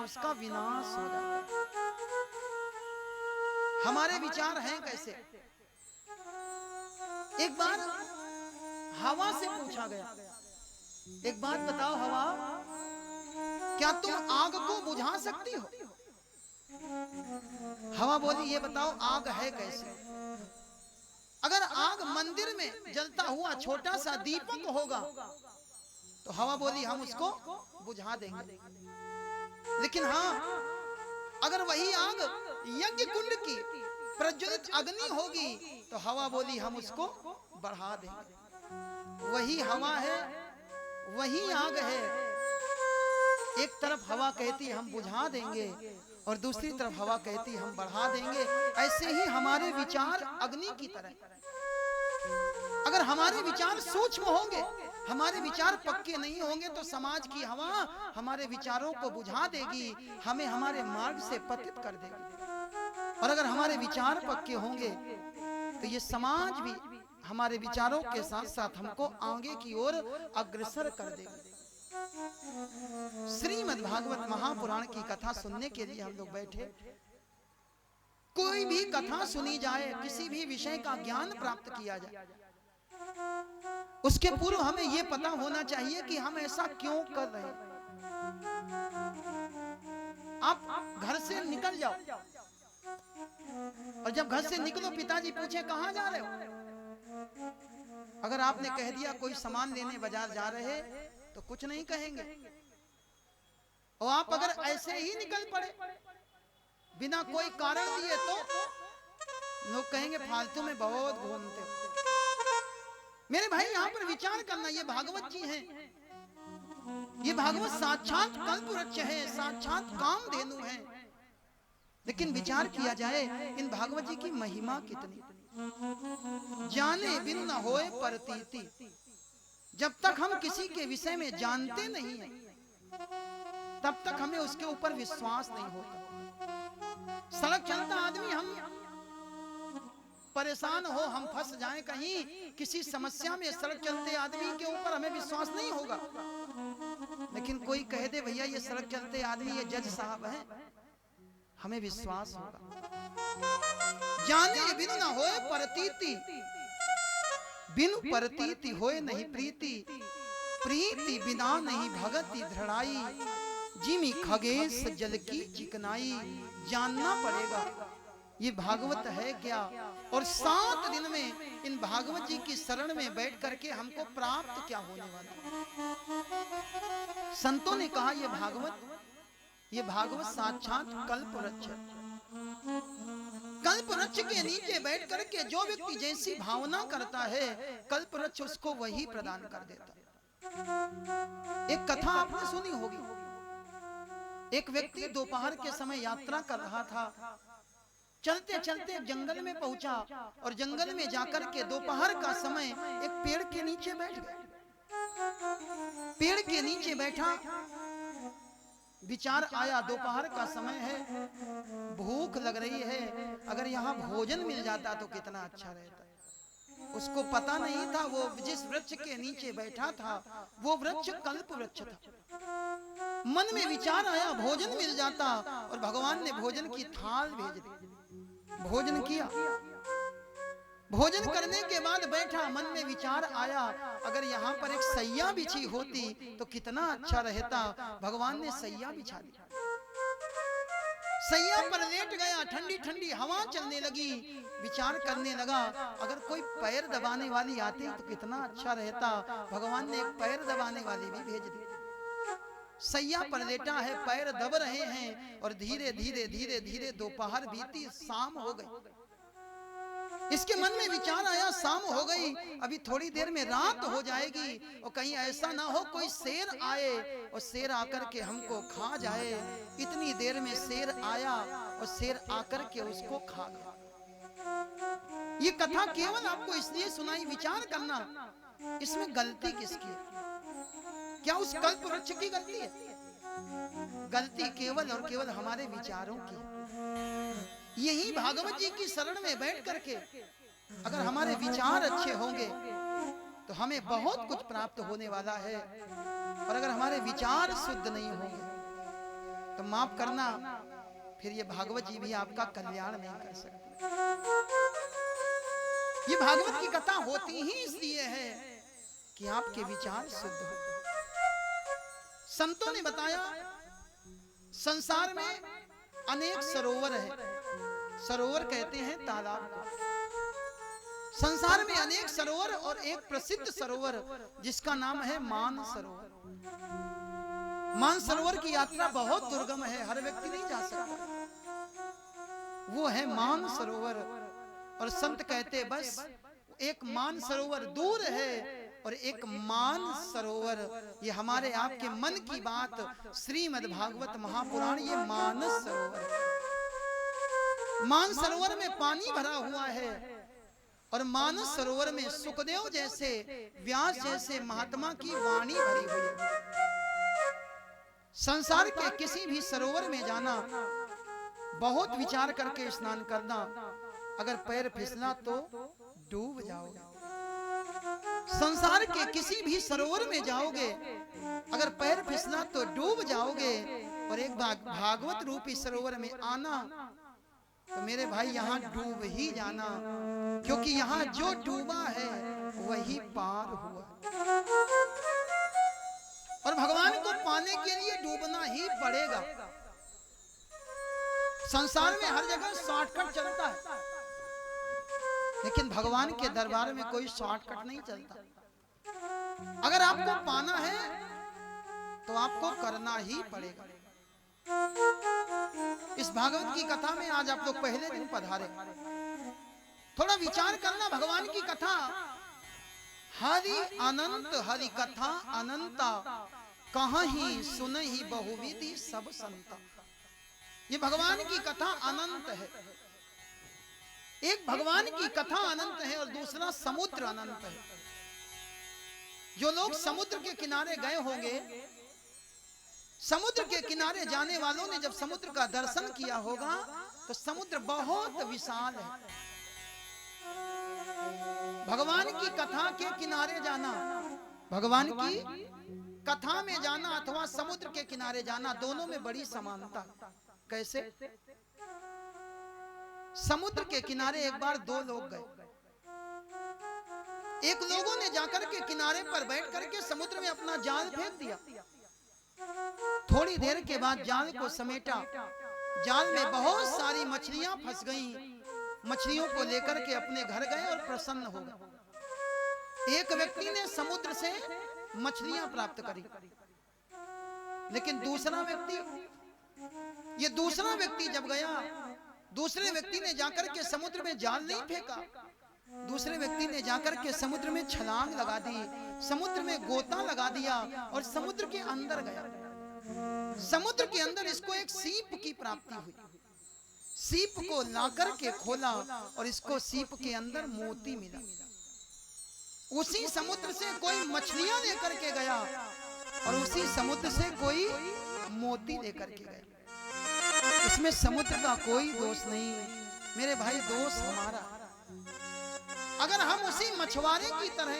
उसका विनाश हो जाता है। हमारे विचार हैं कैसे? एक बार हवा से पूछा गया, एक बात बताओ हवा, क्या तुम आग को बुझा सकती हो? हवा बोली, ये बताओ आग है कैसे? अगर आग मंदिर में जलता हुआ छोटा सा दीपक होगा तो हवा बोली हम उसको बुझा देंगे। लेकिन हाँ, अगर वही आग यज्ञ कुंड की प्रज्वलित अग्नि होगी तो हवा बोली हम उसको बढ़ा देंगे। वही हवा है, वही आग है। एक तरफ हवा कहती हम बुझा देंगे और दूसरी तरफ हवा कहती हम बढ़ा देंगे। ऐसे ही हमारे विचार अग्नि की तरह। अगर हमारे विचार सूक्ष्म होंगे, हमारे विचार पक्के नहीं होंगे तो समाज की हवा हमारे विचारों को बुझा देगी, हमें हमारे मार्ग से पतित कर देगी। और अगर हमारे विचार पक्के होंगे तो ये समाज भी हमारे विचारों के साथ साथ हमको आगे की ओर अग्रसर कर देगी। श्रीमद् भागवत महापुराण की कथा सुनने के लिए हम लोग बैठे। कोई भी कथा सुनी जाए, किसी भी विषय का ज्ञान प्राप्त किया जाए, उसके पूर्व हमें यह पता होना चाहिए कि हम ऐसा क्यों कर रहे हैं। आप घर से निकल जाओ और जब घर से निकलो पिताजी पूछे कहां जा रहे हो, अगर आपने कह दिया कोई सामान लेने बाजार जा रहे तो कुछ नहीं कहेंगे। और आप अगर ऐसे ही निकल पड़े बिना कोई कारण दिए तो लोग कहेंगे फालतू में बहुत घूमते हो। मेरे भाई यहाँ पर विचार करना, ये भागवत जी हैं, ये भागवत साक्षात कल्पवृक्ष है, साक्षात कामधेनु है। लेकिन विचार किया जाए इन भागवत जी की महिमा कितनी। जाने बिनु न होए प्रतीति। जब तक हम किसी के विषय में जानते नहीं हैं तब तक हमें उसके ऊपर विश्वास नहीं होता। सड़क चलता आदमी हम परेशान हो, हम फंस जाएं कहीं किसी समस्या में, सड़क चलते आदमी के ऊपर हमें विश्वास नहीं होगा। लेकिन कोई कह दे भैया ये सड़क चलते आदमी ये जज साहब हैं, हमें विश्वास होगा। जाने बिनु न होए प्रतीति, बिनु प्रतीति होए नहीं प्रीति, प्रीति बिना नहीं भगति दृढ़ाई, जिमी खगेश जल की चिकनाई। जानना पड़ेगा ये भागवत है क्या, और 7 दिन में इन भागवत जी की शरण में बैठ करके हमको प्राप्त क्या होने वाला। संतों ने कहा ये भागवत साक्षात कल्पवृक्ष। कल्पवृक्ष के नीचे बैठ करके जो व्यक्ति जैसी भावना करता है कल्पवृक्ष उसको वही प्रदान कर देता है। एक कथा आपने सुनी होगी, एक व्यक्ति दोपहर के समय यात्रा कर रहा था। चलते चलते जंगल में पहुंचा और जंगल में जाकर के दोपहर का समय एक पेड़ के नीचे बैठ गया। पेड़ के नीचे बैठा, विचार आया दोपहर का समय है, भूख लग रही है, अगर यहाँ भोजन मिल जाता तो कितना अच्छा रहता। उसको पता नहीं था वो जिस वृक्ष के नीचे बैठा था वो वृक्ष कल्प वृक्ष था। मन में विचार आया भोजन मिल जाता, और भगवान ने भोजन की थाल भेज दी। भोजन किया, भोजन करने के बाद बैठा, मन में विचार आया अगर यहाँ पर एक सैया बिछी होती तो कितना अच्छा रहता। भगवान ने सैया बिछा दी, सैया पर लेट गया, ठंडी ठंडी हवा चलने लगी। विचार करने लगा अगर कोई पैर दबाने वाली आती तो कितना अच्छा रहता। भगवान ने एक पैर दबाने वाली भी भेज दी। सैया पर लेटा है, पैर दब रहे हैं, और धीरे धीरे धीरे धीरे दोपहर बीती, शाम हो गई। इसके मन में विचार आया शाम हो गई, अभी थोड़ी देर में रात हो जाएगी, और कहीं ऐसा ना हो कोई शेर आए और शेर आकर के हमको खा जाए। इतनी देर में शेर आया और शेर आकर के उसको खा गया। ये कथा केवल आपको इसलिए सुनाई, विचार करना इसमें गलती किसकी है? क्या उस कल्प वृक्ष की गलती है? गलती केवल और केवल हमारे विचारों की है। यही भागवत जी की शरण में बैठ करके अगर हमारे विचार अच्छे होंगे तो हमें बहुत कुछ प्राप्त होने वाला है, और अगर हमारे विचार शुद्ध नहीं होंगे तो माफ करना, फिर ये भागवत जी भी आपका कल्याण नहीं कर सकते। ये भागवत की कथा होती ही इसलिए है कि आपके विचार शुद्ध हो। संतों ने बताया संसार में अनेक सरोवर है, सरोवर कहते हैं तालाब को। संसार में अनेक सरोवर और एक प्रसिद्ध सरोवर जिसका नाम है मान सरोवर। मान सरोवर की यात्रा बहुत दुर्गम है, हर व्यक्ति नहीं जा सकता। वो है मान सरोवर। और संत कहते बस एक मान सरोवर दूर है और एक मान सरोवर, ये हमारे आपके मन की बात श्रीमद् भागवत महापुराण, ये मानस सरोवर है। मान सरोवर में पानी भरा हुआ है और मानस सरोवर में सुखदेव जैसे, व्यास जैसे महात्मा की वाणी भरी हुई है। संसार के किसी भी सरोवर में जाना, बहुत विचार करके स्नान करना, अगर पैर फिसला तो डूब जाओगे। संसार के किसी भी सरोवर में जाओगे, अगर पैर फिसला तो डूब जाओगे। और एक भागवत रूपी सरोवर में आना तो मेरे भाई यहाँ डूब ही जाना, क्योंकि यहाँ जो डूबा है वही पार हुआ। और भगवान को पाने के लिए डूबना ही पड़ेगा। संसार में हर जगह शॉर्टकट चलता है, लेकिन भगवान के दरबार में कोई शॉर्टकट नहीं चलता। अगर आपको पाना है तो आपको करना ही पड़ेगा। इस भागवत की कथा में आज आप लोग पहले दिन पधारे, थोड़ा विचार करना। भगवान की कथा हरि अनंत, हरि कथा अनंता, कहाँ ही सुन ही बहुविधि सब संता। ये भगवान की कथा अनंत है। एक भगवान की कथा अनंत है और दूसरा समुद्र अनंत है। जो लोग समुद्र के किनारे गए होंगे, समुद्र के किनारे जाने वालों ने जब समुद्र का दर्शन किया होगा तो समुद्र बहुत विशाल है। भगवान की कथा के किनारे जाना, भगवान की कथा में जाना अथवा समुद्र के किनारे जाना, दोनों में बड़ी समानता। कैसे? समुद्र के किनारे एक बार दो लोग गए। एक लोगों ने जाकर के किनारे पर बैठ करके समुद्र में अपना जाल फेंक दिया। थोड़ी देर के बाद जाल को समेटा, जाल में बहुत सारी मछलियां फंस गईं। मछलियों को लेकर के अपने घर गए और प्रसन्न हो गए। एक व्यक्ति ने समुद्र से मछलियां प्राप्त करी, लेकिन दूसरा व्यक्ति जब गया, दूसरे व्यक्ति ने जाकर के समुद्र में जाल नहीं फेंका, दूसरे व्यक्ति ने जाकर के समुद्र में छलांग लगा दी, समुद्र में गोता लगा दिया और समुद्र के अंदर गया। समुद्र के अंदर इसको एक सीप की प्राप्ति हुई। सीप को लाकर के खोला और इसको सीप के अंदर मोती मिला। उसी समुद्र से कोई मछलियां लेकर के गया और उसी समुद्र से कोई मोती लेकर के गया। इसमें समुद्र का कोई दोष नहीं मेरे भाई, दोष हमारा। अगर हम उसी मछुआरे की तरह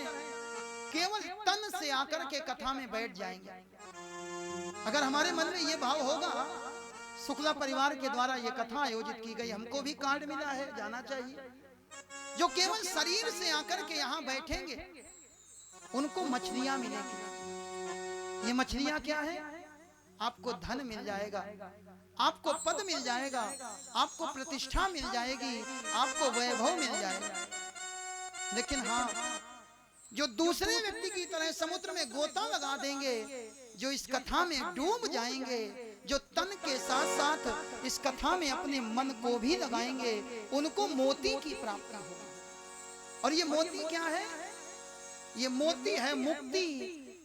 केवल तन से आकर के कथा में बैठ जाएंगे, अगर हमारे मन में ये भाव होगा, शुक्ला परिवार के द्वारा ये कथा आयोजित की गई, हमको भी कार्ड मिला है, जाना चाहिए, जो केवल शरीर से आकर के यहाँ बैठेंगे उनको मछलियां मिलेंगी। ये मछलियां क्या है? आपको धन मिल जाएगा, आपको पद मिल जाएगा, आपको प्रतिष्ठा मिल जाएगी, आपको वैभव मिल जाएगा। लेकिन हाँ, जो दूसरे व्यक्ति की तरह समुद्र में गोता लगा देंगे, जो इस कथा में डूब जाएंगे, जो तन के साथ साथ इस कथा में अपने मन को भी लगाएंगे, उनको मोती की प्राप्ति होगी। और ये मोती क्या है? ये मोती है मुक्ति,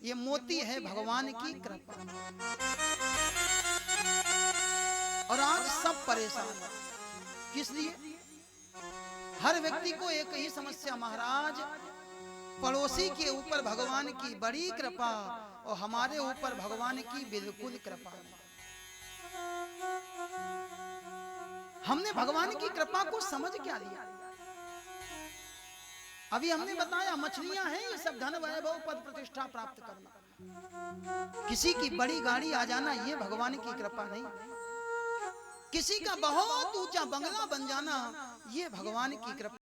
ये मोती है भगवान की कृपा। और आज सब परेशान हैं। किस लिए? हर व्यक्ति को एक ही समस्या, महाराज पड़ोसी के ऊपर भगवान की बड़ी कृपा और हमारे ऊपर भगवान की बिल्कुल कृपा नहीं। हमने भगवान की कृपा को समझ क्या लिया? अभी हमने बताया मछलियां हैं, ये सब धन वैभव पद प्रतिष्ठा प्राप्त करना। किसी की बड़ी गाड़ी आ जाना ये भगवान की कृपा नहीं, किसी का बहुत ऊंचा बंगला बन जाना ये भगवान की कृपा।